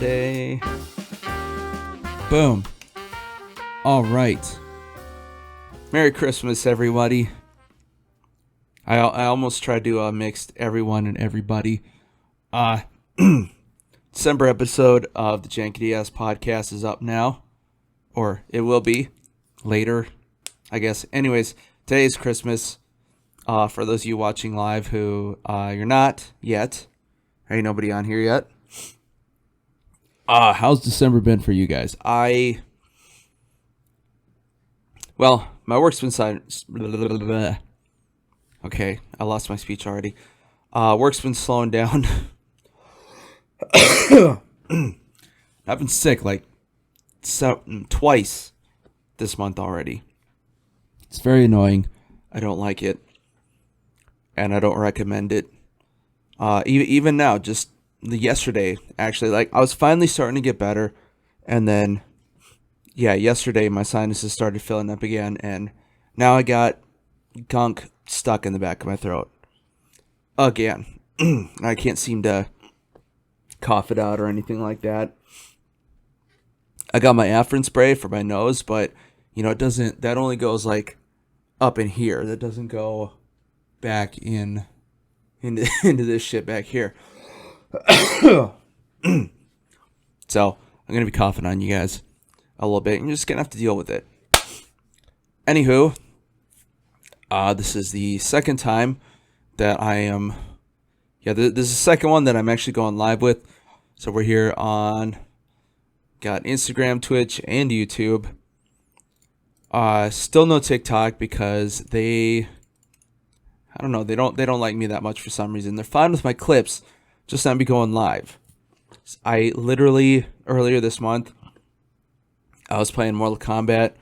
Monday. Boom. All right. Merry Christmas, everybody. I almost tried to mix everyone and everybody. December episode of the jankityasspodcast is up now. Or it will be later, I guess. Anyways, today is Christmas. For those of you watching live who you're not yet. There ain't nobody on here yet. How's December been for you guys? Well, my work's been silent. Okay, I lost my speech already. Work's been slowing down. I've been sick like twice this month already. It's very annoying. I don't like it. And I don't recommend it. Even now, just yesterday, actually, like I was finally starting to get better. And then, yeah, yesterday my sinuses started filling up again. And now I got gunk stuck in the back of my throat. Again. I can't seem to cough it out or anything like that. I got my Afrin spray for my nose, but, you know, that only goes like up in here. That doesn't go back into this shit back here. So I'm gonna be coughing on you guys a little bit. You're just gonna have to deal with it. Anywho, this is the second time that I am. Yeah, this is the second one that I'm actually going live with. So we're here on got Instagram, Twitch, and YouTube. Still no TikTok because I don't know, they don't like me that much for some reason. They're fine with my clips, just not be going live. I literally earlier this month I was playing Mortal Kombat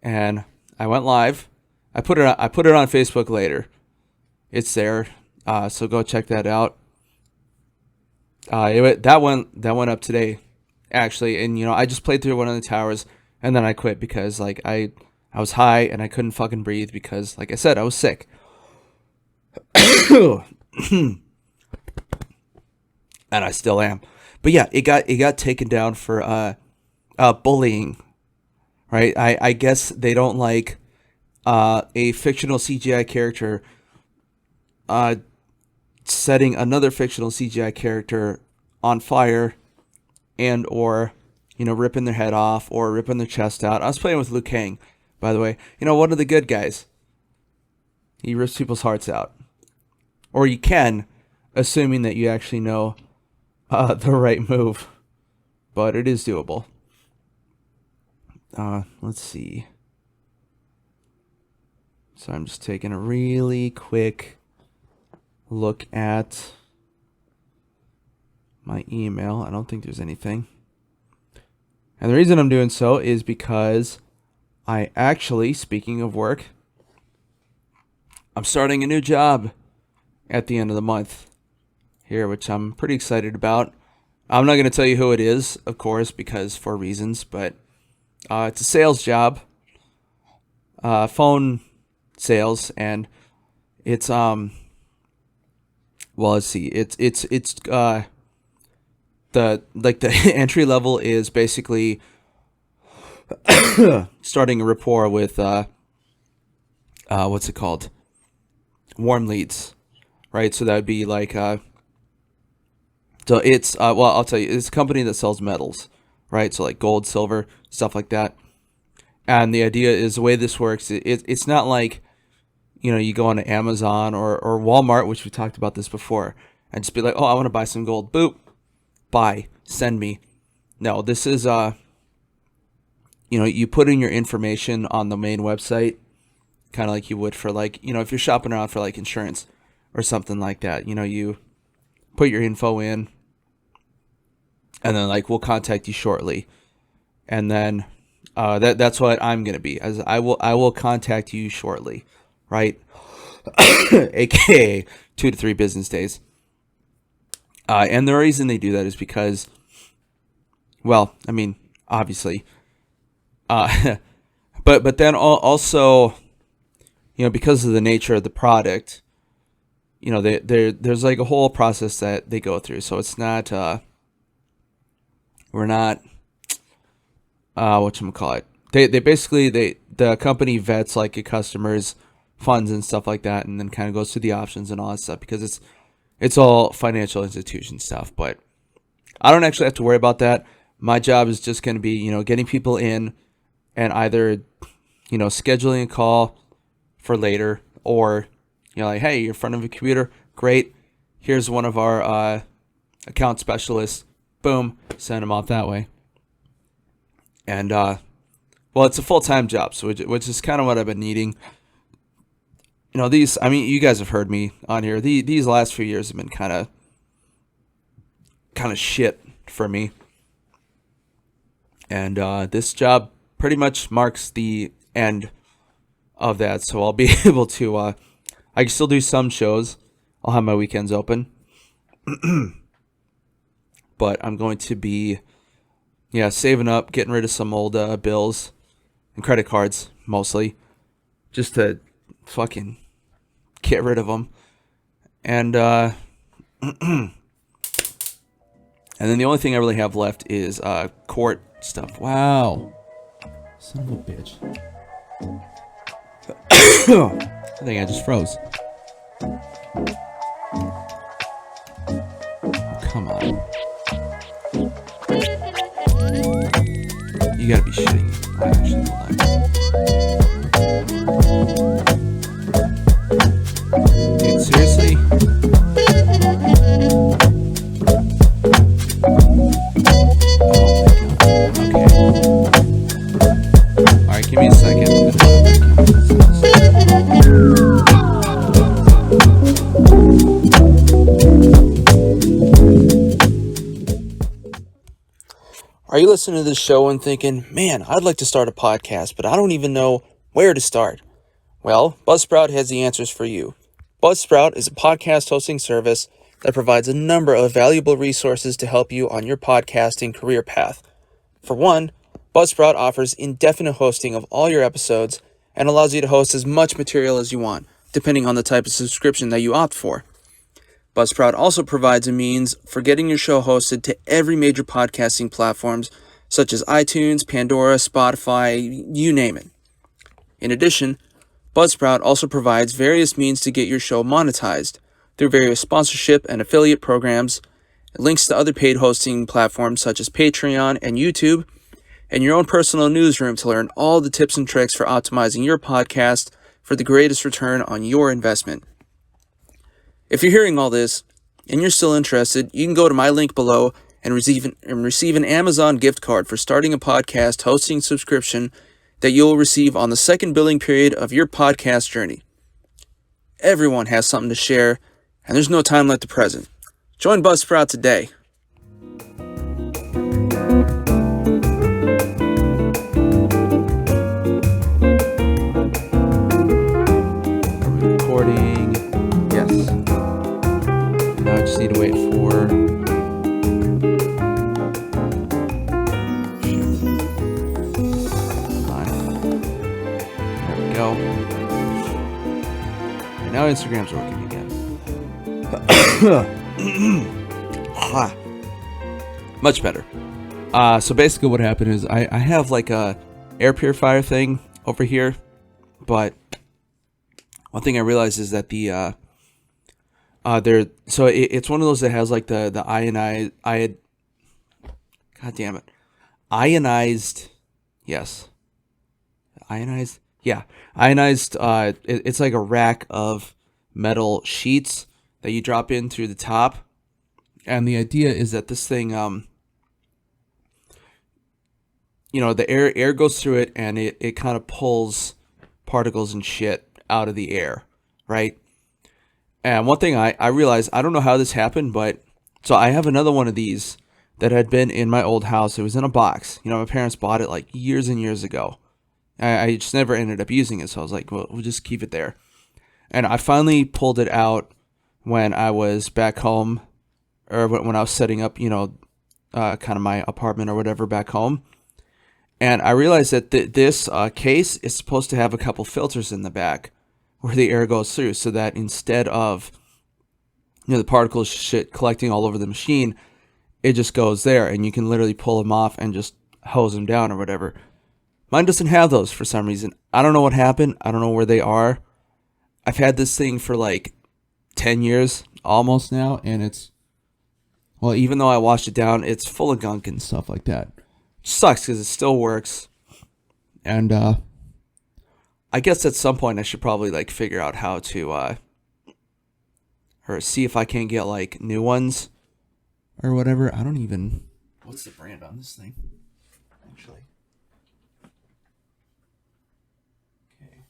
and I went live. I put it on Facebook later. It's there. So go check that out. That went up today actually, and you know, I just played through one of the towers and then I quit because like I was high and I couldn't fucking breathe because like I said, I was sick. And I still am. But yeah, it got taken down for bullying. Right? I guess they don't like a fictional CGI character setting another fictional CGI character on fire and or, you know, ripping their head off or ripping their chest out. I was playing with Liu Kang, by the way. You know, one of the good guys. He rips people's hearts out. Or you can, assuming that you actually know the right move. But it is doable. Let's see. So I'm just taking a really quick look at my email. I don't think there's anything. And the reason I'm doing so is because I actually, speaking of work, I'm starting a new job at the end of the month here, which I'm pretty excited about. I'm not going to tell you who it is, of course, because for reasons, but it's a sales job, phone sales, and it's well, let's see, it's the entry level is basically starting a rapport with what's it called? Warm leads, right? So that would be like, so it's, well, I'll tell you, it's a company that sells metals, right? So like gold, silver, stuff like that. And the idea is the way this works, it's not like, you know, you go on to Amazon or Walmart, which we talked about this before, and just be like, oh, I want to buy some gold. Boop. Buy. Send me. No, this is, you know, you put in your information on the main website, kind of like you would for like, you know, if you're shopping around for like insurance or something like that, you know, you put your info in and then like we'll contact you shortly. And then that's what I'm going to be, as I will contact you shortly, right? AKA 2 to 3 business days. And the reason they do that is because, well, I mean, obviously, but then also, you know, because of the nature of the product, you know, there's like a whole process that they go through. So it's not We're not, whatchamacallit. They basically, the company vets like a customer's funds and stuff like that, and then kind of goes through the options and all that stuff, because it's all financial institution stuff. But I don't actually have to worry about that. My job is just going to be, getting people in and either, scheduling a call for later, or, like, hey, you're in front of a computer. Great. Here's one of our account specialists. Boom. Send them off that way. And, well, it's a full-time job, so which is kind of what I've been needing. You guys have heard me on here. These last few years have been kind of shit for me. And this job pretty much marks the end of that. So I'll be able to, I can still do some shows. I'll have my weekends open. But I'm going to be, saving up, getting rid of some old bills and credit cards, mostly, just to fucking get rid of them. And and then the only thing I really have left is court stuff. Wow. Son of a bitch. I think I just froze. Oh, come on. You gotta be shitting me. Actually, hold on. Dude, seriously? Alright, give me a second. Are you listening to this show and thinking, man, I'd like to start a podcast, but I don't even know where to start? Well, Buzzsprout has the answers for you. Buzzsprout is a podcast hosting service that provides a number of valuable resources to help you on your podcasting career path. For one, Buzzsprout offers indefinite hosting of all your episodes and allows you to host as much material as you want, depending on the type of subscription that you opt for. Buzzsprout also provides a means for getting your show hosted to every major podcasting platforms, such as iTunes, Pandora, Spotify, you name it. In addition, Buzzsprout also provides various means to get your show monetized through various sponsorship and affiliate programs, links to other paid hosting platforms such as Patreon and YouTube, and your own personal newsroom to learn all the tips and tricks for optimizing your podcast for the greatest return on your investment. If you're hearing all this and you're still interested, you can go to my link below and receive an Amazon gift card for starting a podcast hosting subscription that you'll receive on the second billing period of your podcast journey. Everyone has something to share, and there's no time like the present. Join Buzzsprout today. Recording. Yes. Now I just need to wait for... There we go. And now Instagram's working again. Much better. So basically what happened is I have like a air purifier thing over here, but one thing I realized is that the it's one of those that has like the ionized it's like a rack of metal sheets that you drop in through the top, and the idea is that this thing the air goes through it, and it kind of pulls particles and shit out of the air, right? And one thing I realized, I don't know how this happened, but so I have another one of these that had been in my old house. It was in a box. My parents bought it like years and years ago. I just never ended up using it, so I was like, well, we'll just keep it there. And I finally pulled it out when I was back home, or when I was setting up, kind of my apartment or whatever back home. And I realized that this case is supposed to have a couple filters in the back where the air goes through, so that instead of the particles shit collecting all over the machine, it just goes there, and you can literally pull them off and just hose them down or whatever. Mine doesn't have those for some reason. I don't know what happened. I don't know where they are. I've had this thing for like 10 years almost now, and it's, well, even though I washed it down, it's full of gunk and stuff like that. Which sucks because it still works. And I guess at some point I should probably like figure out how to or see if I can get like new ones or whatever. I don't even, what's the brand on this thing actually? Okay,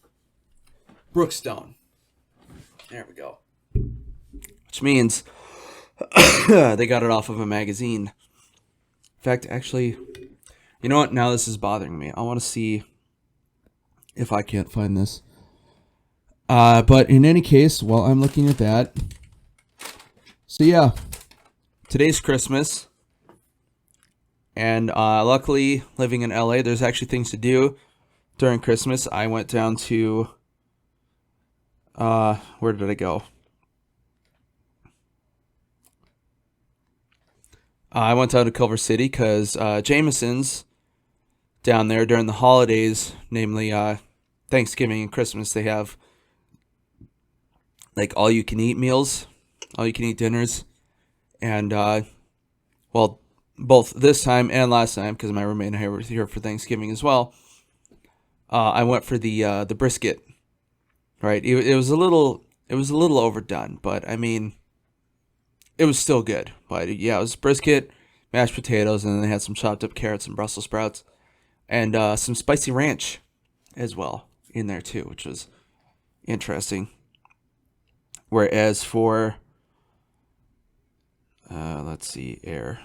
Brookstone. There we go. Which means they got it off of a magazine. In fact, actually, you know what? Now this is bothering me. I want to see if I can't find this. But in any case, while I'm looking at that, so yeah, today's Christmas, and luckily, living in LA, there's actually things to do during Christmas. I went down to, where did I go? I went down to Culver City because Jameson's down there during the holidays, namely Thanksgiving and Christmas. They have like all-you-can-eat meals, all-you-can-eat dinners, and well, both this time and last time, because my roommate and I were here for Thanksgiving as well. I went for the brisket. Right, it was a little overdone, but I mean, it was still good. But yeah, it was brisket, mashed potatoes, and then they had some chopped up carrots and Brussels sprouts, and some spicy ranch as well in there too, which was interesting. Whereas for, let's see, air.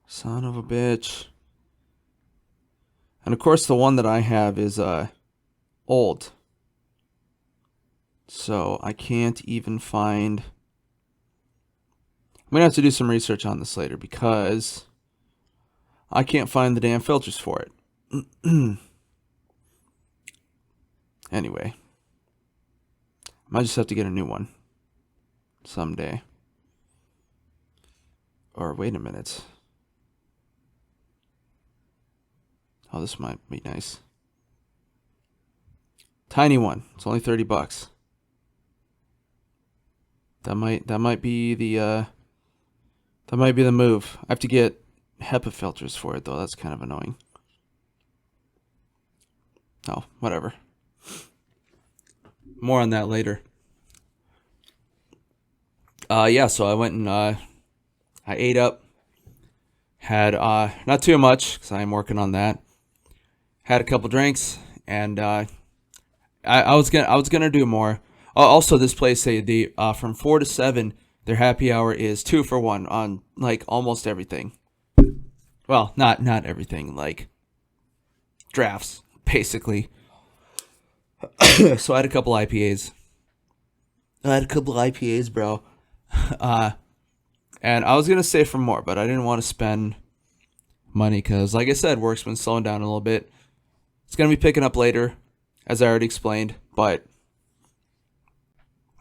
Son of a bitch. And of course the one that I have is old. So I can't even find... I'm going to have to do some research on this later because I can't find the damn filters for it. Anyway. I might just have to get a new one someday. Or wait a minute. Oh, this might be nice. Tiny one. It's only $30. That might be the move. I have to get HEPA filters for it though. That's kind of annoying. Oh, whatever. More on that later. Yeah, so I went and I ate up. Had not too much because I'm working on that. Had a couple drinks, and I was gonna do more. Also, this place they from 4 to 7, their happy hour is 2 for 1 on like almost everything. Well, not everything, like drafts basically. So I had a couple IPAs. Bro. And I was gonna stay for more, but I didn't want to spend money because, like I said, work's been slowing down a little bit. It's going to be picking up later, as I already explained, but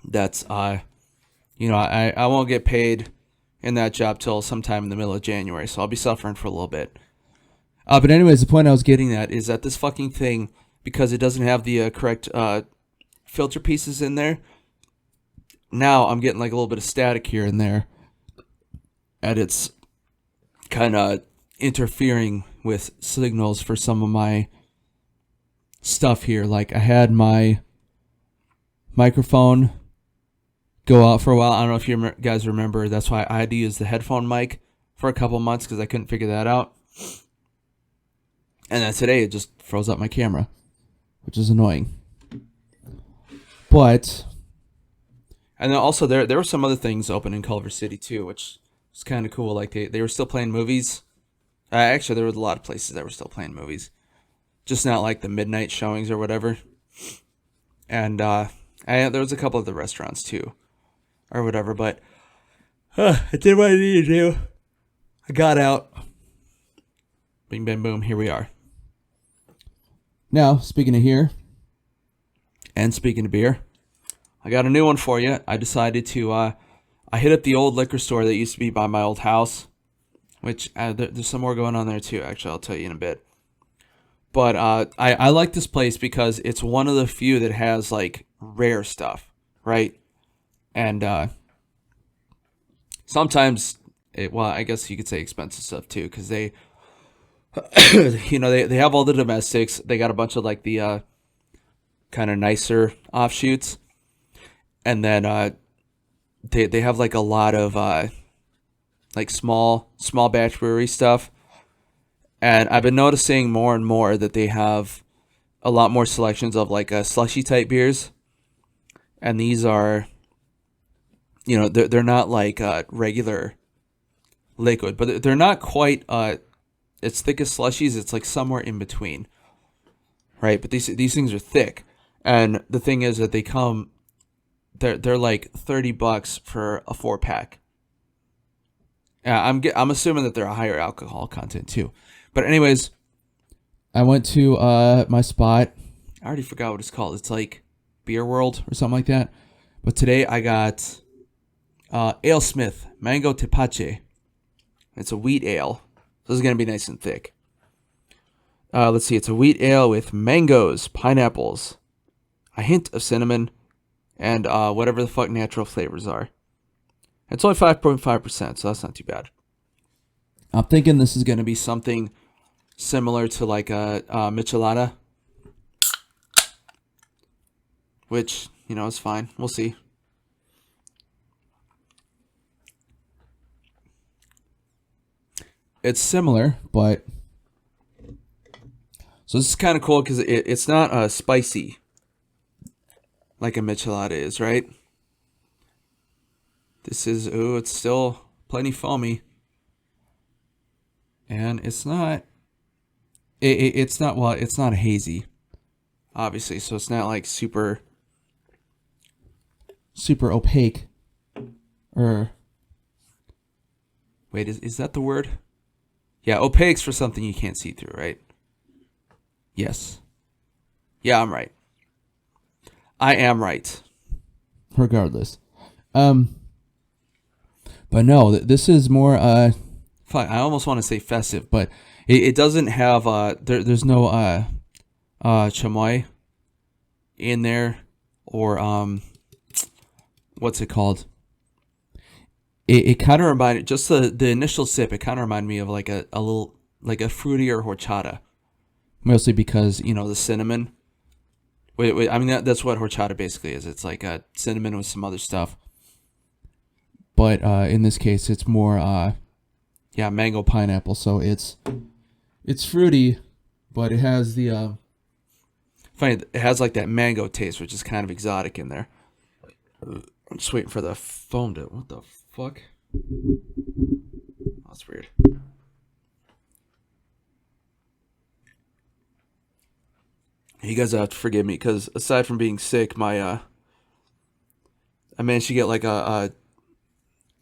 that's, I won't get paid in that job till sometime in the middle of January, so I'll be suffering for a little bit. But anyways, the point I was getting at is that this fucking thing, because it doesn't have the correct filter pieces in there, now I'm getting like a little bit of static here and there, and it's kind of interfering with signals for some of my stuff here. Like I had my microphone go out for a while. I don't know if you guys remember. That's why I had to use the headphone mic for a couple months because I couldn't figure that out. And then today it just froze up my camera, which is annoying. But, and then also there were some other things open in Culver City too, which was kind of cool. Like they were still playing movies. Actually, there were a lot of places that were still playing movies. Just not like the midnight showings or whatever. And there was a couple of the restaurants too, or whatever. But I did what I needed to do. I got out. Bing, bang, boom. Here we are. Now, speaking of here, and speaking of beer, I got a new one for you. I decided to, I hit up the old liquor store that used to be by my old house, which there's some more going on there too. Actually, I'll tell you in a bit. But I like this place because it's one of the few that has like rare stuff, right? And sometimes, I guess you could say expensive stuff too, because they, they have all the domestics. They got a bunch of like the kind of nicer offshoots, and then they have like a lot of like small batch brewery stuff. And I've been noticing more and more that they have a lot more selections of like slushy type beers, and these are, they're not like regular liquid, but they're not quite as thick as slushies. It's like somewhere in between, right? But these things are thick, and the thing is that they're like $30 for a 4-pack. I'm assuming that they're a higher alcohol content too. But anyways, I went to my spot. I already forgot what it's called. It's like Beer World or something like that. But today I got AleSmith Mango Tepache. It's a wheat ale. This is going to be nice and thick. Let's see. It's a wheat ale with mangoes, pineapples, a hint of cinnamon, and whatever the fuck natural flavors are. It's only 5.5%, so that's not too bad. I'm thinking this is going to be something similar to like a michelada, which, is fine. We'll see. It's similar, but... So this is kind of cool because it's not spicy like a michelada is, right? This is, it's still plenty foamy. And it's not, it's not hazy, obviously. So it's not like super opaque. Or, wait, is that the word? Yeah, opaque's for something you can't see through, right? Yes. Yeah, I'm right. I am right. Regardless. But no, this is more, fuck, I almost want to say festive, but it doesn't have, there's no, chamoy in there, or, what's it called? It kind of reminded, just the initial sip, it kind of reminded me of like a little, like a fruitier horchata. Mostly because, the cinnamon. Wait, I mean, that's what horchata basically is. It's like a cinnamon with some other stuff. But in this case, it's more, mango pineapple. So it's fruity, but it has the, funny, it has like that mango taste, which is kind of exotic in there. I'm just waiting for the foam to, what the fuck? Oh, that's weird. You guys have to forgive me, because aside from being sick, I managed to get like a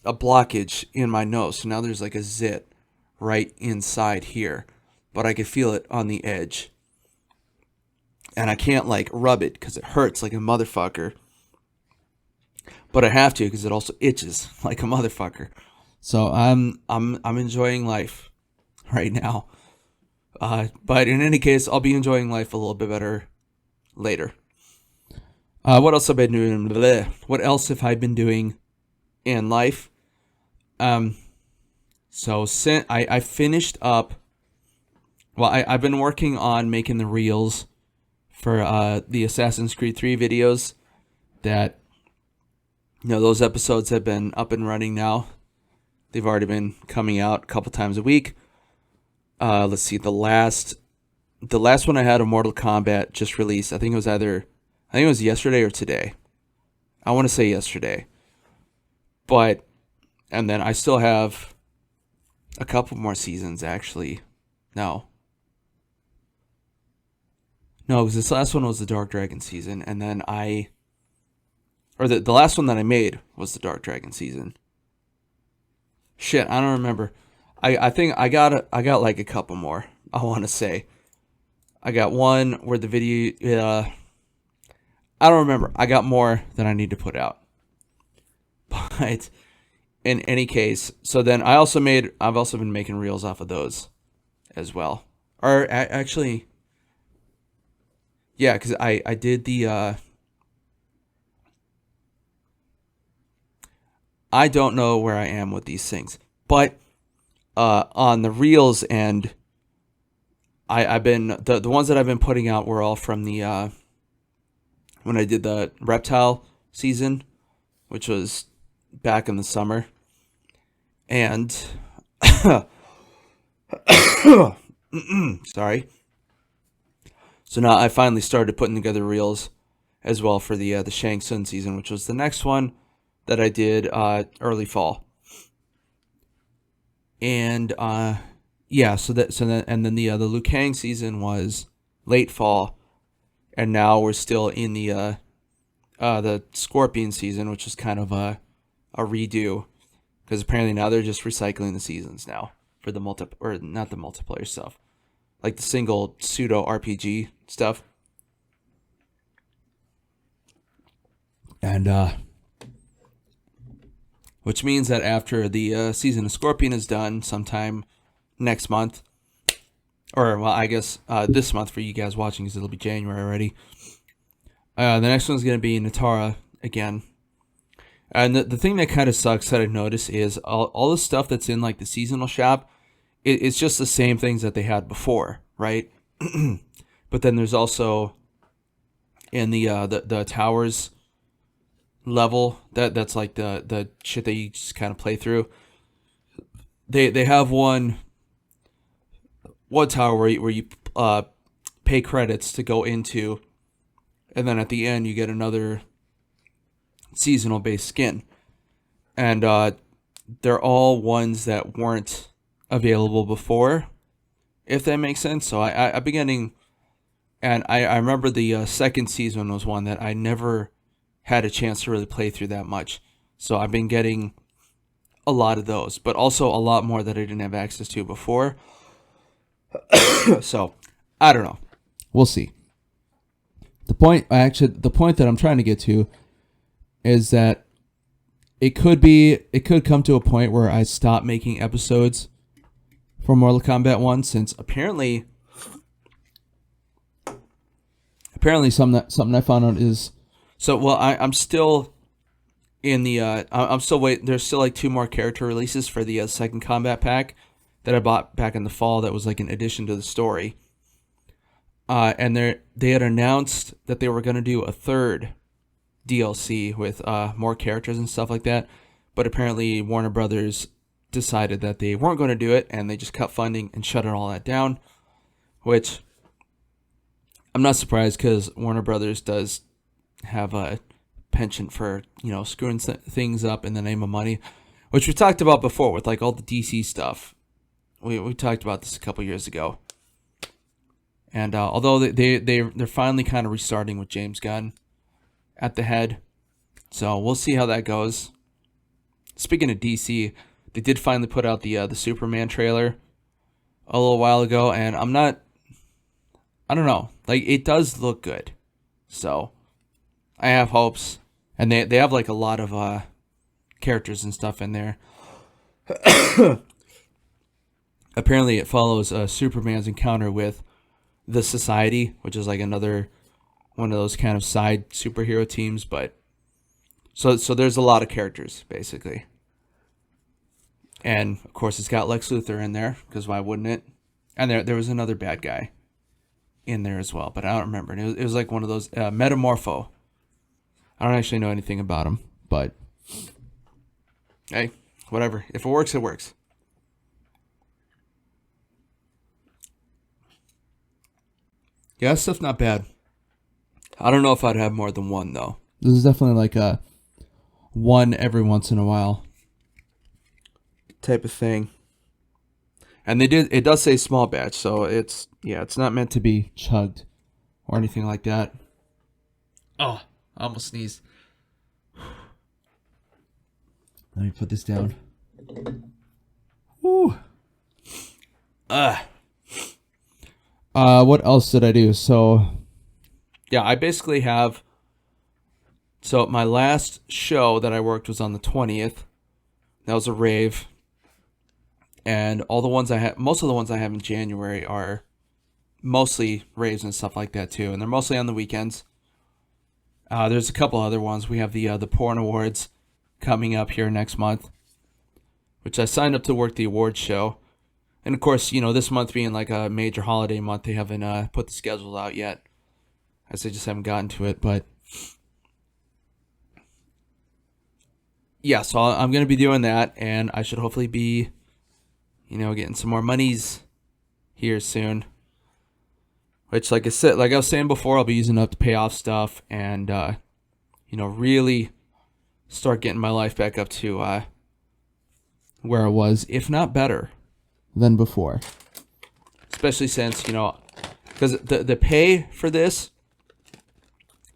blockage in my nose. So now there's like a zit right inside here, but I could feel it on the edge. And I can't like rub it because it hurts like a motherfucker. But I have to because it also itches like a motherfucker. So I'm enjoying life right now. But in any case, I'll be enjoying life a little bit better later. What else have I been doing? Bleh. What else have I been doing in life? So since I finished up, I've been working on making the reels for the Assassin's Creed 3 videos that, those episodes have been up and running now. They've already been coming out a couple times a week. Let's see, the last one I had of Mortal Kombat just released. I think it was yesterday or today. I want to say yesterday. And then I still have a couple more seasons, actually. No, because this last one was the Dark Dragon season, and then the last one that I made was the Dark Dragon season. Shit, I don't remember. I think I got like a couple more, I want to say. I got one where the video, I don't remember. I got more than I need to put out. But in any case, so then I've also been making reels off of those as well. Or actually, yeah, because I did the, I don't know where I am with these things, but on the reels end, I've been, the ones that I've been putting out were all from the, when I did the reptile season, which was back in the summer. And sorry. So now I finally started putting together reels as well for the Shang Tsung season, which was the next one that I did early fall. And yeah, and then the Liu Kang season was late fall, and now we're still in the Scorpion season, which is kind of a redo, because apparently now they're just recycling the seasons now for the not the multiplayer stuff, like the single pseudo RPG stuff. And which means that after the season of Scorpion is done sometime next month, or well, I guess this month for you guys watching, because it'll be January already. The next one's going to be Natara again. And the thing that kind of sucks that I noticed is all the stuff that's in like the seasonal shop, it's just the same things that they had before, right? But then there's also in the towers level that's like the shit that you just kind of play through. They have one tower where you pay credits to go into, and then at the end you get another seasonal based skin, and they're all ones that weren't available before, if that makes sense. So I've been getting, and I remember the second season was one that I never had a chance to really play through that much, so I've been getting a lot of those, but also a lot more that I didn't have access to before. So I don't know, we'll see. The point that I'm trying to get to is that it could come to a point where I stop making episodes for Mortal Kombat 1, since apparently something I found out is, so well I'm still in the I'm still waiting. There's still like 2 more character releases for the second combat pack that I bought back in the fall, that was like an addition to the story. And they had announced that they were going to do a third DLC with more characters and stuff like that, but apparently Warner Brothers decided that they weren't going to do it, and they just cut funding and shut all that down, which I'm not surprised, because Warner Brothers does have a penchant for, screwing things up in the name of money, which we talked about before with like all the DC stuff. We talked about this a couple years ago. And although they're finally kind of restarting with James Gunn at the head, so we'll see how that goes. Speaking of DC, they did finally put out the Superman trailer a little while ago, and I don't know, like, it does look good, so I have hopes. And they have like a lot of characters and stuff in there. Apparently it follows Superman's encounter with the Society, which is like another one of those kind of side superhero teams, but so there's a lot of characters basically. And of course it's got Lex Luthor in there, because why wouldn't it? And there was another bad guy in there as well, but I don't remember. And it was like one of those Metamorpho. I don't actually know anything about him, but hey, whatever. If it works, it works. Yeah, that stuff's not bad. I don't know if I'd have more than one, though. This is definitely like a one every once in a while type of thing. And it does say small batch, so it's not meant to be chugged or anything like that. Oh, I almost sneezed. Let me put this down. Woo. What else did I do? So, yeah, I basically have So my last show that I worked was on the 20th. That was a rave. And all the ones I have, most of the ones I have in January are mostly raves and stuff like that too. And they're mostly on the weekends. There's a couple other ones. We have the Porn Awards coming up here next month, which I signed up to work the awards show. And of course, this month being like a major holiday month, they haven't put the schedules out yet, as they just haven't gotten to it. But yeah, so I'm going to be doing that, and I should hopefully be, getting some more monies here soon. Which, like I was saying before, I'll be using up to pay off stuff and, really start getting my life back up to where I was, if not better than before. Especially since, because the pay for this,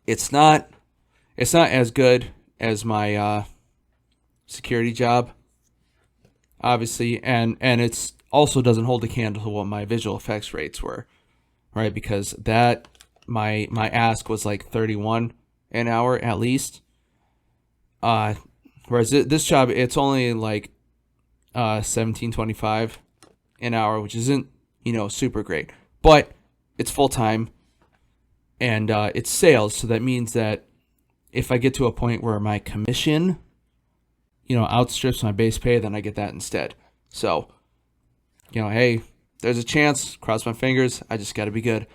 it's not as good as my security job, obviously, and it's also doesn't hold a candle to what my visual effects rates were. Right, because that my ask was like 31 an hour at least. Whereas this job, it's only like 17.25 an hour, which isn't super great, but it's full time and it's sales, so that means that if I get to a point where my commission outstrips my base pay, then I get that instead. So hey, there's a chance. Cross my fingers. I just got to be good.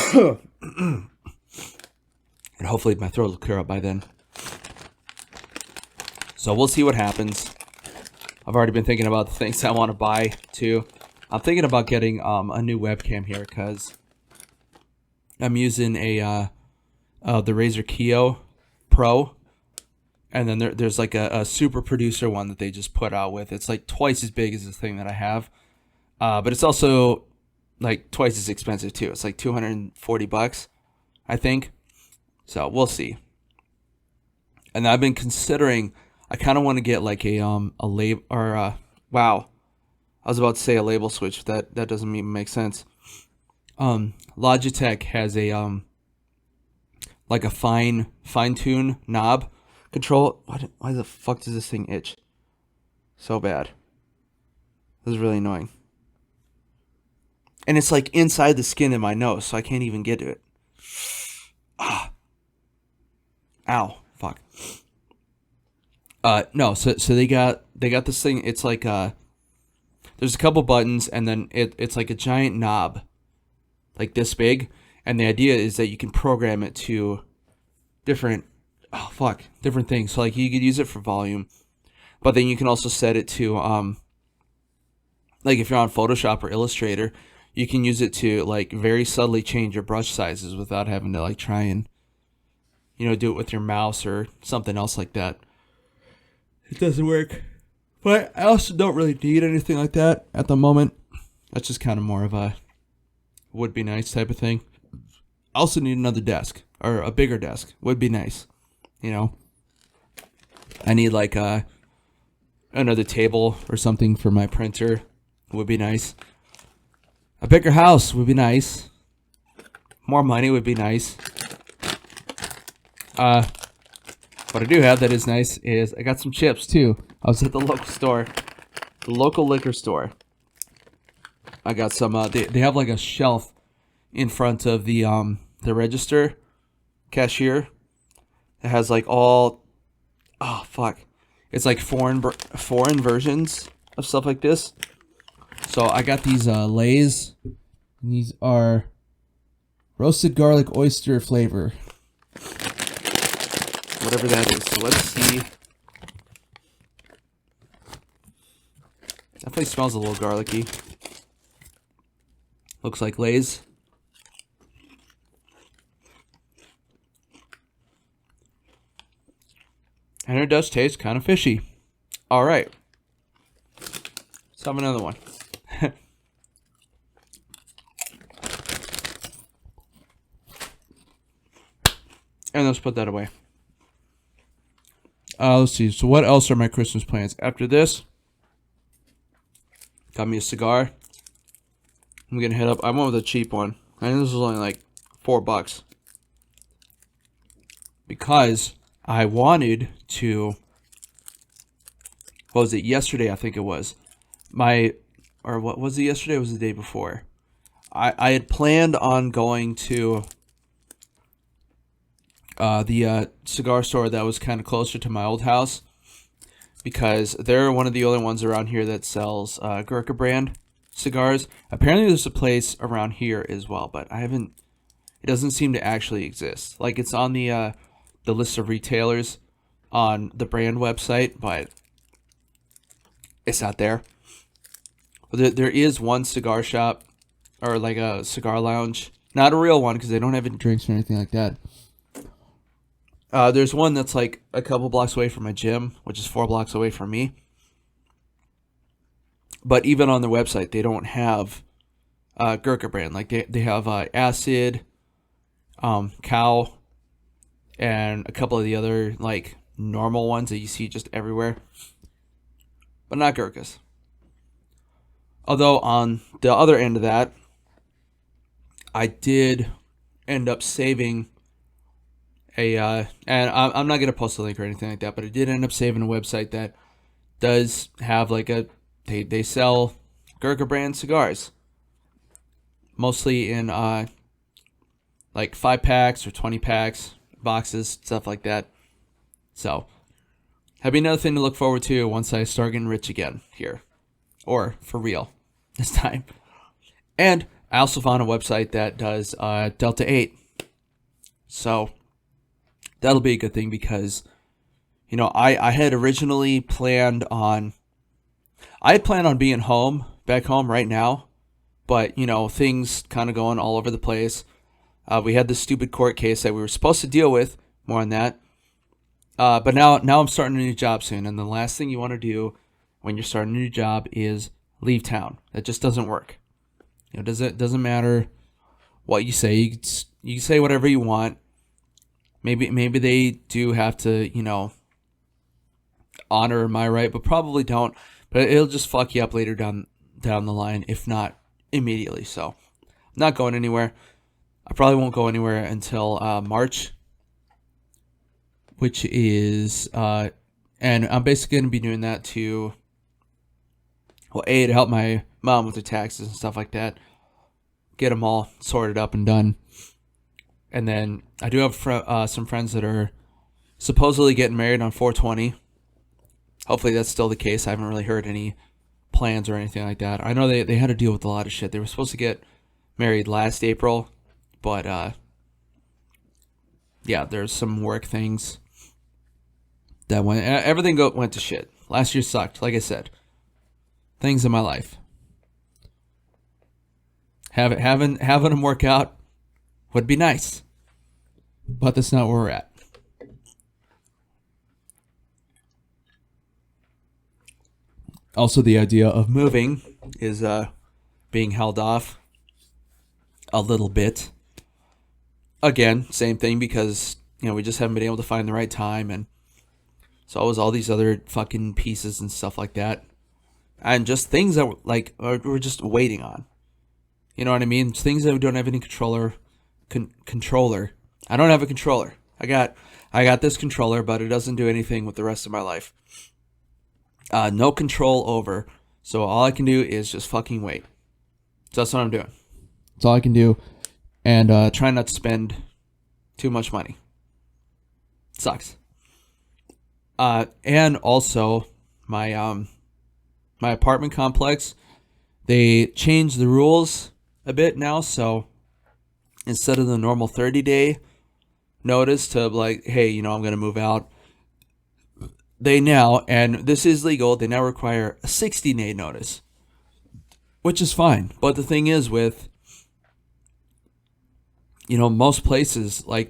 And hopefully my throat will clear up by then. So we'll see what happens. I've already been thinking about the things I want to buy too. I'm thinking about getting a new webcam here because I'm using the Razer Kiyo Pro. And then there's like a super producer one that they just put out with. It's like twice as big as the thing that I have. But it's also like twice as expensive too. It's like $240, I think. So we'll see. And I've been considering. I kind of want to get like a label or wow. I was about to say a label switch. That doesn't even make sense. Logitech has a like a fine tune knob control. Why the fuck does this thing itch so bad? This is really annoying. And it's like inside the skin in my nose, so I can't even get to it. Ah. Ow. Fuck. No, so they got this thing. It's like there's a couple buttons, and then it's like a giant knob, like this big. And the idea is that you can program it to different things. So like you could use it for volume, but then you can also set it to like if you're on Photoshop or Illustrator, you can use it to like very subtly change your brush sizes without having to like try and do it with your mouse or something else like that. It doesn't work, but I also don't really need anything like that at the moment. That's just kind of more of a would be nice type of thing. I also need another desk or a bigger desk. Would be nice, I need like another table or something for my printer. Would be nice. A bigger house would be nice. More money would be nice. What I do have that is nice is I got some chips too. I was at the local store, the local liquor store. I got some. They have like a shelf in front of the register cashier. It has like all. Oh fuck! It's like foreign versions of stuff like this. So I got these Lay's. And these are roasted garlic oyster flavor. Whatever that is. So let's see. Definitely smells a little garlicky. Looks like Lay's. And it does taste kind of fishy. Alright. Let's have another one. And let's put that away. Let's see. So what else are my Christmas plans? After this, got me a cigar. I'm going to hit up. I went with a cheap one. And this was only like $4. because I wanted to, what was it, yesterday I think it was, what was it yesterday, or was it the day before? I had planned on going to the cigar store that was kind of closer to my old house, because they're one of the only ones around here that sells Gurkha brand cigars. Apparently there's a place around here as well, but it doesn't seem to actually exist. Like, it's on the list of retailers on the brand website, but it's not there. There is one cigar shop, or like a cigar lounge. Not a real one, because they don't have any drinks or anything like that. There's one that's like a couple blocks away from my gym, which is 4 blocks away from me. But even on their website, they don't have Gurkha brand. Like, they have Acid, Cow, and a couple of the other like normal ones that you see just everywhere, but not Gurkhas. Although on the other end of that, I did end up saving and I'm not gonna post a link or anything like that, but I did end up saving a website that does have like they sell Gurkha brand cigars, mostly in like 5-packs or 20-packs, boxes, stuff like that. So that'd be another thing to look forward to once I start getting rich again here, or for real this time. And I also found a website that does Delta 8, so that'll be a good thing, because I had originally planned on being back home right now, but things kind of going all over the place. We had this stupid court case that we were supposed to deal with. More on that. But now I'm starting a new job soon, and the last thing you want to do when you're starting a new job is leave town. That just doesn't work. Doesn't matter what you say. You can say whatever you want. Maybe they do have to honor my right, but probably don't. But it'll just fuck you up later down the line, if not immediately. So I'm not going anywhere. I probably won't go anywhere until March, which is, and I'm basically going to be doing that to help my mom with her taxes and stuff like that, get them all sorted up and done. And then I do have some friends that are supposedly getting married on 420. Hopefully that's still the case. I haven't really heard any plans or anything like that. I know they had to deal with a lot of shit. They were supposed to get married last April, but yeah, there's some work things that everything went to shit. Last year sucked, like I said. Things in my life. Having them work out would be nice, but that's not where we're at. Also, the idea of moving is being held off a little bit. Again, same thing, because we just haven't been able to find the right time, and so it was all these other fucking pieces and stuff like that, and just things that we're just waiting on. You know what I mean? Things that we don't have any controller. I don't have a controller. I got this controller, but it doesn't do anything with the rest of my life. No control over. So all I can do is just fucking wait. So that's what I'm doing. That's all I can do, and try not to spend too much money. Sucks. And also my apartment complex, they changed the rules a bit now, so instead of the normal 30-day notice to hey, I'm going to move out, they now, and this is legal, they now require a 60-day notice, which is fine. But the thing is with, most places, most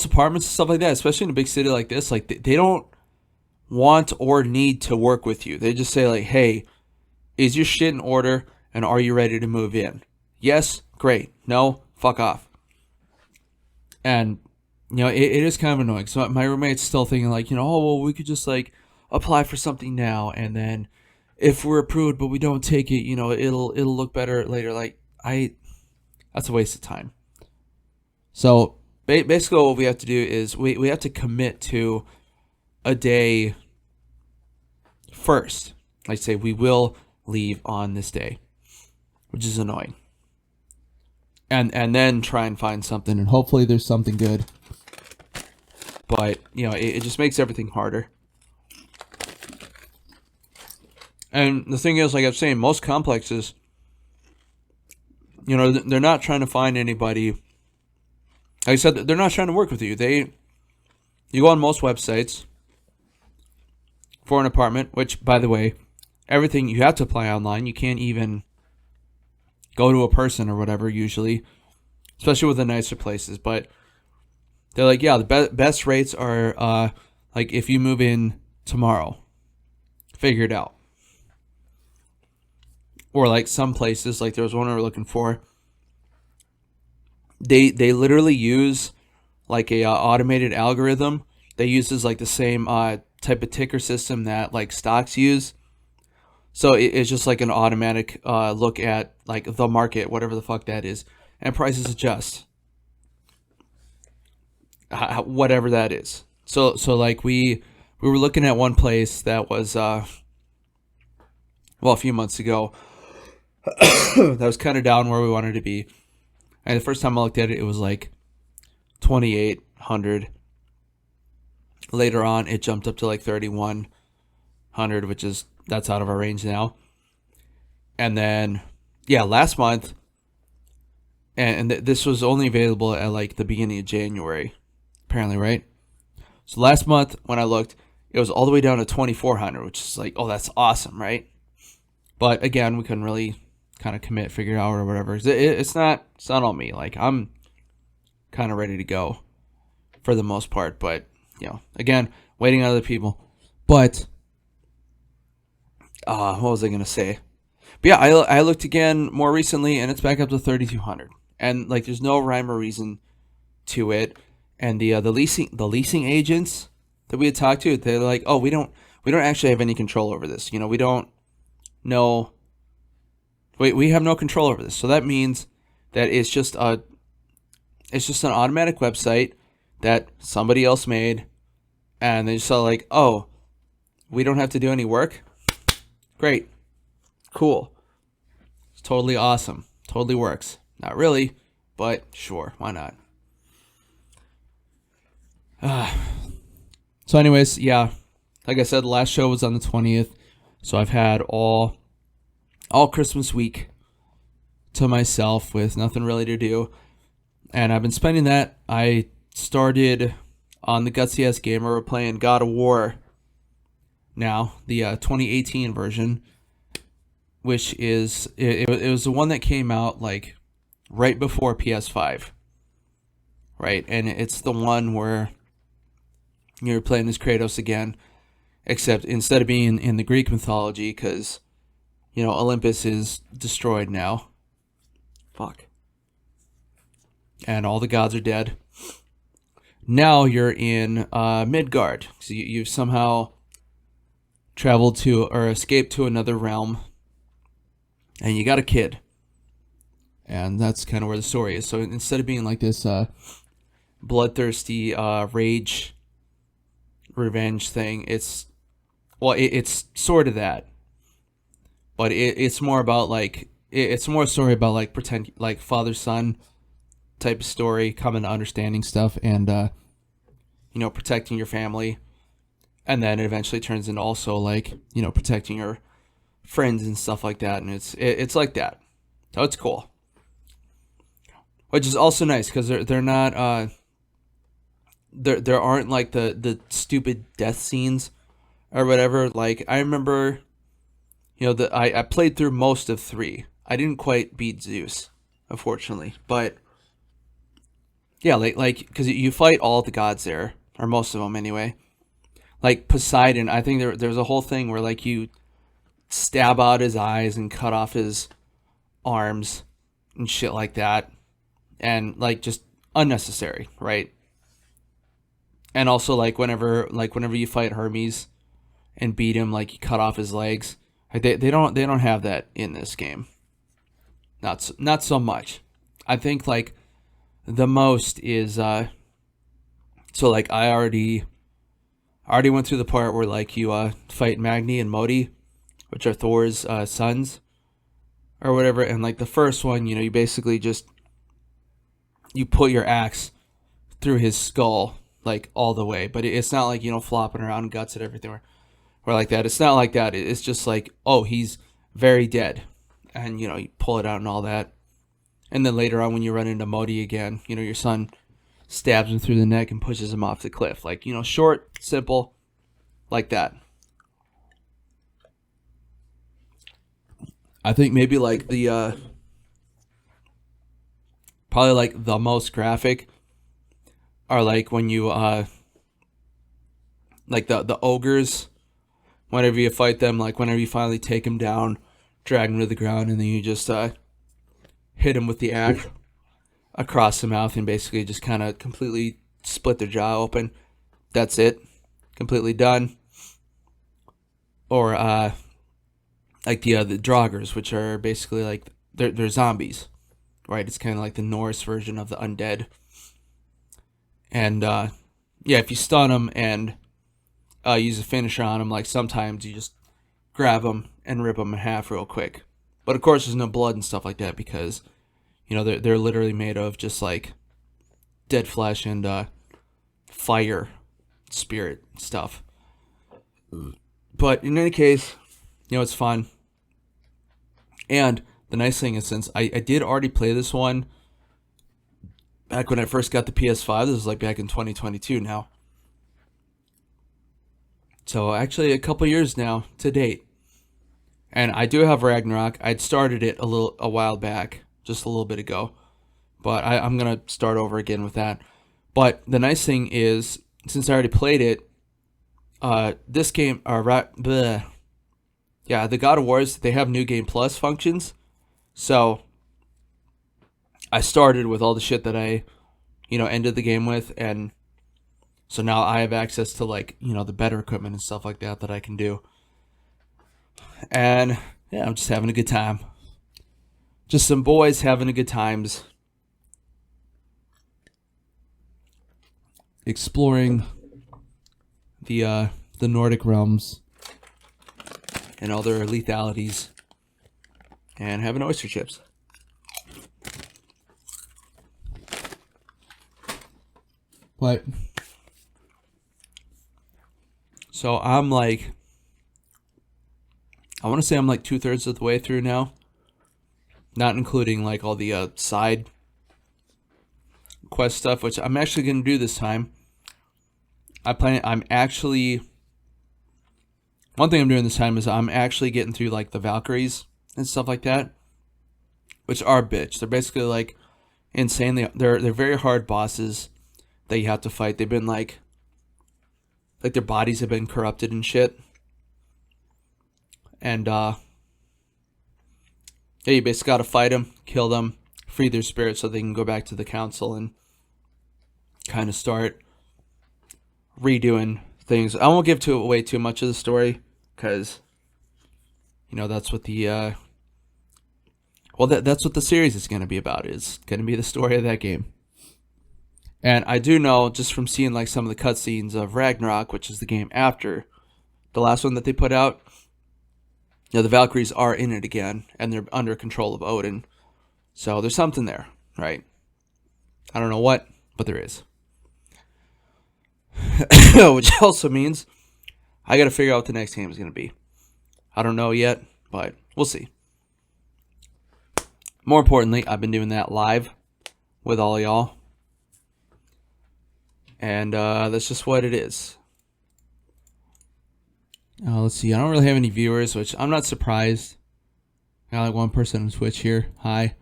apartments and stuff like that, especially in a big city like this, they don't want or need to work with you. They just say hey, is your shit in order, and are you ready to move in? Yes, great. No, fuck off. And it is kind of annoying. So my roommate's still thinking we could just apply for something now, and then if we're approved but we don't take it, it'll look better later. That's a waste of time. So basically what we have to do is we have to commit to a day first. Like say we will leave on this day, which is annoying. And then try and find something, and hopefully there's something good. But, it just makes everything harder. And the thing is, like I was saying, most complexes, they're not trying to find anybody. Like I said, they're not trying to work with you. You go on most websites for an apartment, which, by the way, everything you have to apply online. You can't even go to a person or whatever usually, especially with the nicer places. But they're like, yeah, the best rates are like if you move in tomorrow, figure it out. Or like some places, like there was one we were looking for. They literally use like a automated algorithm that uses like the same type of ticker system that like stocks use. So it's just like an automatic look at like the market, whatever the fuck that is, and prices adjust, whatever that is. So like we were looking at one place that was a few months ago that was kind of down where we wanted to be, and the first time I looked at it, it was like 2,800. Later on, it jumped up to like 3,100, which is. That's out of our range now. And then, last month, and this was only available at like the beginning of January, apparently, right? So last month when I looked, it was all the way down to 2,400, which is like, oh, that's awesome, right? But again, we couldn't really kind of figure it out or whatever. It's not on me. Like I'm kind of ready to go for the most part, but again, waiting on other people. But what was I going to say? But yeah, I looked again more recently, and it's back up to 3,200. And like, there's no rhyme or reason to it. And the leasing agents that we had talked to, they're like, oh, we don't actually have any control over this. We don't know. We have no control over this. So that means that it's just an automatic website that somebody else made, and they just saw like, oh, we don't have to do any work. Great. Cool. It's totally awesome. Totally works. Not really, but sure, why not? So anyways, yeah. Like I said, the last show was on the 20th. So I've had all Christmas week to myself with nothing really to do. And I've been spending that. I started on the Gutsy Ass Gamer. We're playing God of War now, the 2018 version, which is it was the one that came out like right before PS5, right? And it's the one where you're playing as Kratos again, except instead of being in the Greek mythology, because Olympus is destroyed now. Fuck. And all the gods are dead. Now you're in Midgard, so you've somehow traveled to or escaped to another realm, and you got a kid, and that's kind of where the story is. So instead of being like this bloodthirsty rage revenge thing, it's sort of that, but it's more about like it's more a story about like pretend like father son type of story, coming to understanding stuff, and protecting your family. And then it eventually turns into also like, protecting your friends and stuff like that. And it's like that. So it's cool. Which is also nice because they're not there aren't like the stupid death scenes or whatever. Like I remember, I played through most of 3. I didn't quite beat Zeus, unfortunately. But yeah, like because you fight all the gods there, or most of them anyway. Like Poseidon, I think there's a whole thing where like you stab out his eyes and cut off his arms and shit like that, and like just unnecessary, right? And also like whenever you fight Hermes and beat him, like you cut off his legs. Like they don't have that in this game. Not so much. I think like the most is So like I already went through the part where like you fight Magni and Modi, which are Thor's sons or whatever, and like the first one, you know, you basically just you put your axe through his skull like all the way, but it's not like, you know, flopping around guts and everything or like that. It's not like that. It's just like, oh, he's very dead, and you know, you pull it out and all that. And then later on when you run into Modi again, you know, your son stabs him through the neck and pushes him off the cliff. Like, you know, short, simple, like that. I think maybe like the probably like the most graphic are like when you like the ogres, whenever you fight them, like whenever you finally take them down, drag them to the ground, and then you just hit them with the axe across the mouth and basically just kind of completely split their jaw open. That's it. Completely done. Or like the Draugrs, which are basically like they're zombies, right? It's kind of like the Norse version of the undead. And yeah, if you stun them and use a finisher on them, like sometimes you just grab them and rip them in half real quick. But of course, there's no blood and stuff like that because, you know, they're literally made of just like dead flesh and fire spirit stuff. But in any case, you know, it's fun. And the nice thing is, since I did already play this one back when I first got the PS5, this was like back in 2022 now. So actually a couple years now to date. And I do have Ragnarok. I'd started it a while back, just a little bit ago. But I'm going to start over again with that. But the nice thing is, since I already played it, this game, the God of Wars, they have New Game Plus functions. So I started with all the shit that I, you know, ended the game with, and so now I have access to, like, you know, the better equipment and stuff like that I can do. And yeah, I'm just having a good time. Just some boys having a good times. Exploring the Nordic realms and all their lethalities, and having oyster chips. But so I'm like, I want to say I'm like 2/3 of the way through now, not including like all the side quest stuff, which I'm actually going to do this time. I'm actually, one thing I'm doing this time is I'm actually getting through like the Valkyries and stuff like that, which are bitch. They're basically like insanely, they're very hard bosses that you have to fight. They've been like their bodies have been corrupted and shit. And yeah, you basically gotta fight them, kill them, free their spirits so they can go back to the council and kind of start redoing things. I won't give away too much of the story, because, you know, that's what the that's what the series is going to be about. It's going to be the story of that game. And I do know, just from seeing like some of the cutscenes of Ragnarok, which is the game after the last one that they put out, you know, the Valkyries are in it again, and they're under control of Odin. So there's something there, right? I don't know what, but there is. Which also means I got to figure out what the next game is going to be. I don't know yet, but we'll see. More importantly, I've been doing that live with all y'all. And that's just what it is. Let's see. I don't really have any viewers, which I'm not surprised. Got like one person on Twitch here. Hi.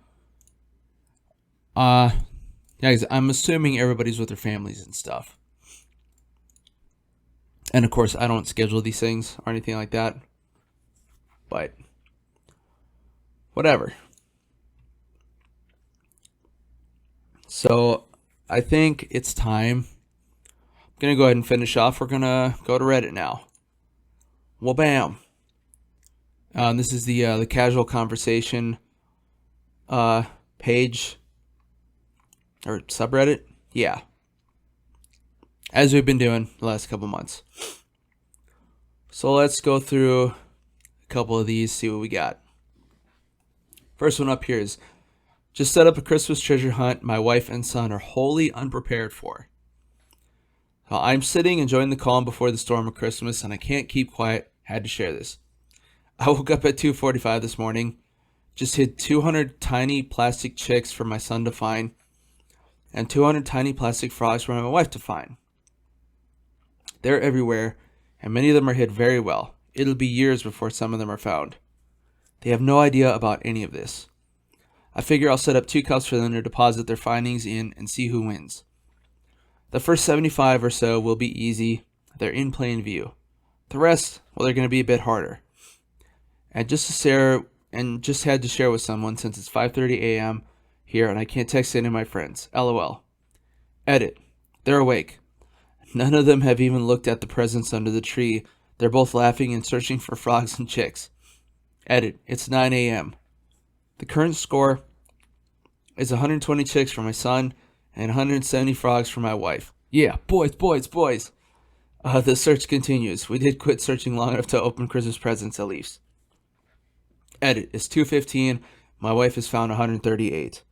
Yeah, guys, I'm assuming everybody's with their families and stuff. And of course, I don't schedule these things or anything like that. But whatever. So I think it's time. I'm going to go ahead and finish off. We're going to go to Reddit now. Well, bam. This is the casual conversation page or subreddit. Yeah. as we've been doing the last couple months. So let's go through a couple of these, see what we got. First one up here is, just set up a Christmas treasure hunt my wife and son are wholly unprepared for. So I'm sitting enjoying the calm before the storm of Christmas, and I can't keep quiet. Had to share this. I woke up at 2:45 this morning, just hid 200 tiny plastic chicks for my son to find, and 200 tiny plastic frogs for my wife to find. They're everywhere, and many of them are hid very well. It'll be years before some of them are found. They have no idea about any of this. I figure I'll set up 2 cups for them to deposit their findings in and see who wins. The first 75 or so will be easy. They're in plain view. The rest, well, they're going to be a bit harder. And just had to share with someone since it's 5:30 a.m. here and I can't text any of my friends. LOL. Edit. They're awake. None of them have even looked at the presents under the tree. They're both laughing and searching for frogs and chicks. Edit. It's 9 a.m. The current score is 120 chicks for my son and 170 frogs for my wife. Yeah, boys. The search continues. We did quit searching long enough to open Christmas presents at least. Edit. It's 2:15. My wife has found 138.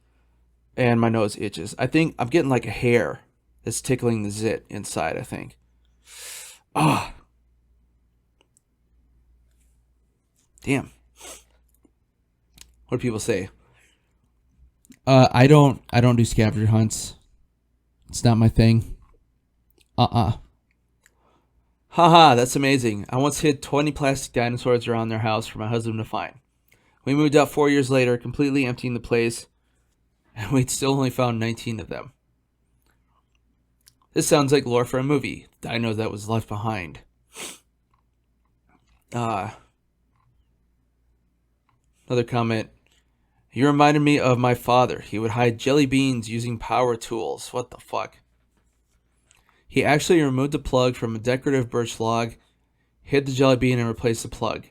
And my nose itches. I think I'm getting like a hair that's tickling the zit inside, I think. Ah. Damn. What do people say? I don't do scavenger hunts. It's not my thing. Haha, that's amazing. I once hid 20 plastic dinosaurs around their house for my husband to find. We moved out 4 years later, completely emptying the place, and we'd still only found 19 of them. This sounds like lore for a movie. Dino that was left behind. Another comment. You reminded me of my father. He would hide jelly beans using power tools. What the fuck? He actually removed the plug from a decorative birch log, hid the jelly bean, and replaced the plug.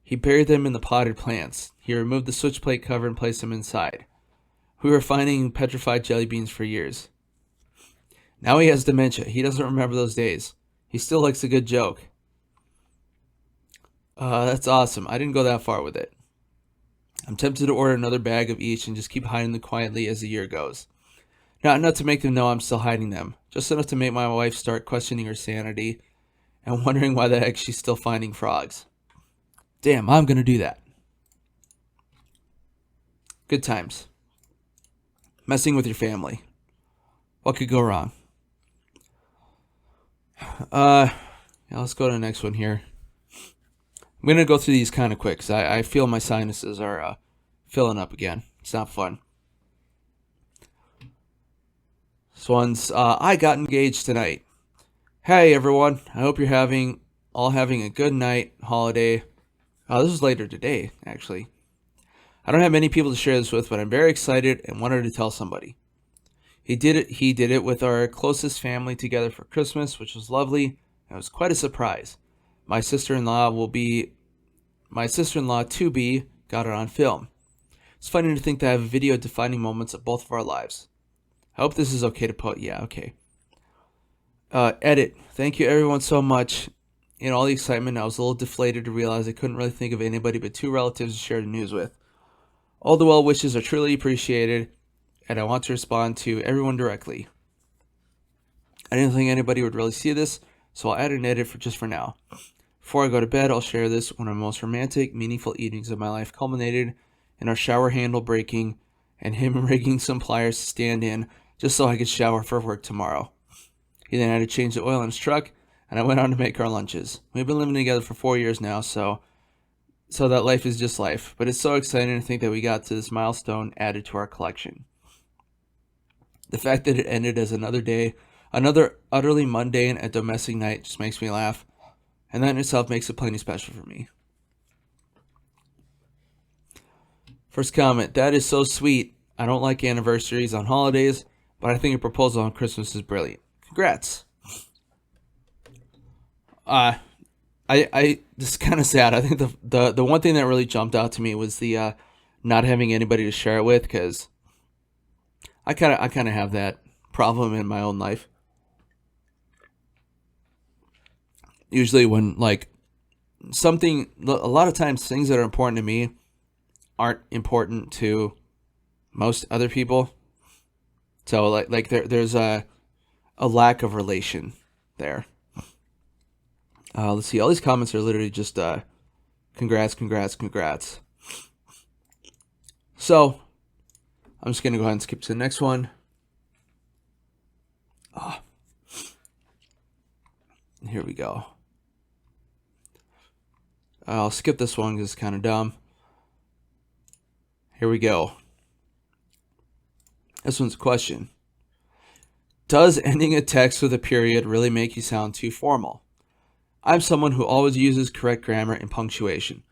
He buried them in the potted plants. He removed the switch plate cover and placed them inside. We were finding petrified jelly beans for years. Now he has dementia. He doesn't remember those days. He still likes a good joke. That's awesome. I didn't go that far with it. I'm tempted to order another bag of each and just keep hiding them quietly as the year goes. Not enough to make them know I'm still hiding them. Just enough to make my wife start questioning her sanity and wondering why the heck she's still finding frogs. Damn, I'm going to do that. Good times. Messing with your family. What could go wrong? Let's go to the next one here. I'm going to go through these kind of quick because I feel my sinuses are filling up again. It's not fun. This one's, I got engaged tonight. Hey, everyone. I hope you're all having a good night, holiday. This is later today, actually. I don't have many people to share this with, but I'm very excited and wanted to tell somebody. He did it with our closest family together for Christmas, which was lovely. And it was quite a surprise. My sister-in-law to be got it on film. It's funny to think that I have a video defining moments of both of our lives. I hope this is okay to put. Yeah, okay. Edit. Thank you everyone so much. In all the excitement, I was a little deflated to realize I couldn't really think of anybody but 2 relatives to share the news with. All the well wishes are truly appreciated, and I want to respond to everyone directly. I didn't think anybody would really see this, so I'll add an edit for now. Before I go to bed, I'll share this. One of the most romantic, meaningful evenings of my life culminated in our shower handle breaking and him rigging some pliers to stand in just so I could shower for work tomorrow. He then had to change the oil in his truck, and I went on to make our lunches. We've been living together for 4 years now, so that life is just life. But it's so exciting to think that we got to this milestone added to our collection. The fact that it ended as another utterly mundane and domestic night just makes me laugh. And that in itself makes it plenty special for me. First comment, that is so sweet. I don't like anniversaries on holidays, but I think a proposal on Christmas is brilliant. Congrats. This is kind of sad. I think the one thing that really jumped out to me was the not having anybody to share it with, because I kind of have that problem in my own life. usually when like something, a lot of times things that are important to me aren't important to most other people. So like there's a lack of relation there. Let's see. All these comments are literally just congrats. So I'm just gonna go ahead and skip to the next one. Here we go. I'll skip this one because it's kind of dumb. Here we go. This one's a question. Does ending a text with a period really make you sound too formal? I'm someone who always uses correct grammar and punctuation,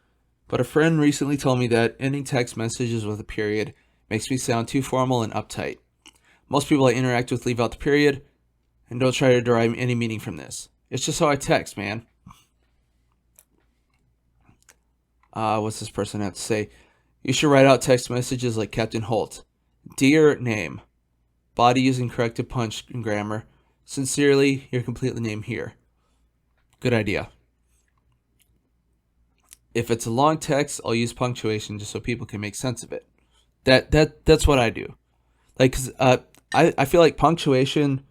but a friend recently told me that ending text messages with a period makes me sound too formal and uptight. Most people I interact with leave out the period and don't try to derive any meaning from this. It's just how I text, man. What's this person have to say? You should write out text messages like Captain Holt. Dear name. Body using corrected punch and grammar. Sincerely, your complete name here. Good idea. If it's a long text, I'll use punctuation just so people can make sense of it. That's what I do. Like, 'cause, I feel like punctuation,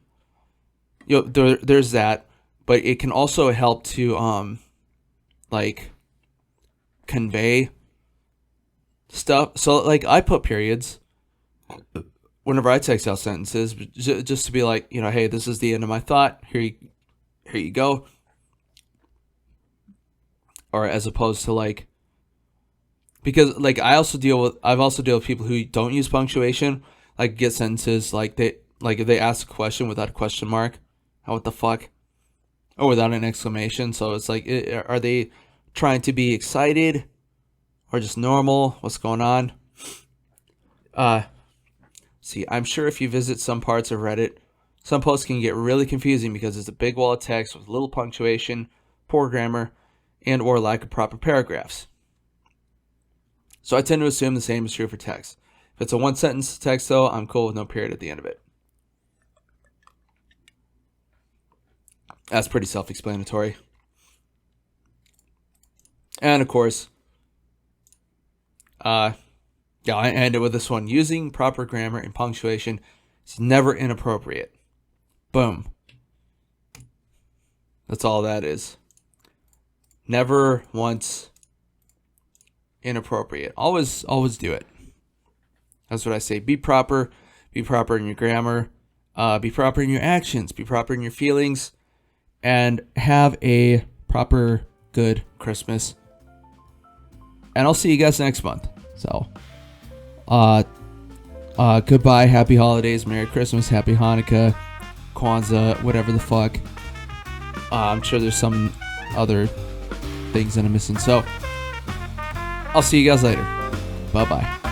there's that, but it can also help to like convey stuff. So like I put periods whenever I text out sentences, just to be like, hey, this is the end of my thought. Here you go. Or as opposed to like, because like I've also dealt with people who don't use punctuation, like get sentences like if they ask a question without a question mark, what the fuck, or without an exclamation. So it's like, are they trying to be excited or just normal? What's going on? See, I'm sure if you visit some parts of Reddit, some posts can get really confusing because it's a big wall of text with little punctuation, poor grammar, and or lack of proper paragraphs. So I tend to assume the same is true for text. If it's a one sentence text though, I'm cool with no period at the end of it. That's pretty self-explanatory. And of course, I ended with this one. Using proper grammar and punctuation is never inappropriate. Boom. That's all that is. Never once inappropriate. Always do it. That's what I say. Be proper. Be proper in your grammar. Be proper in your actions. Be proper in your feelings. And have a proper, good Christmas. And I'll see you guys next month. So, goodbye, happy holidays, Merry Christmas, Happy Hanukkah, Kwanzaa, whatever the fuck. I'm sure there's some other things that I'm missing. So, I'll see you guys later. Bye-bye.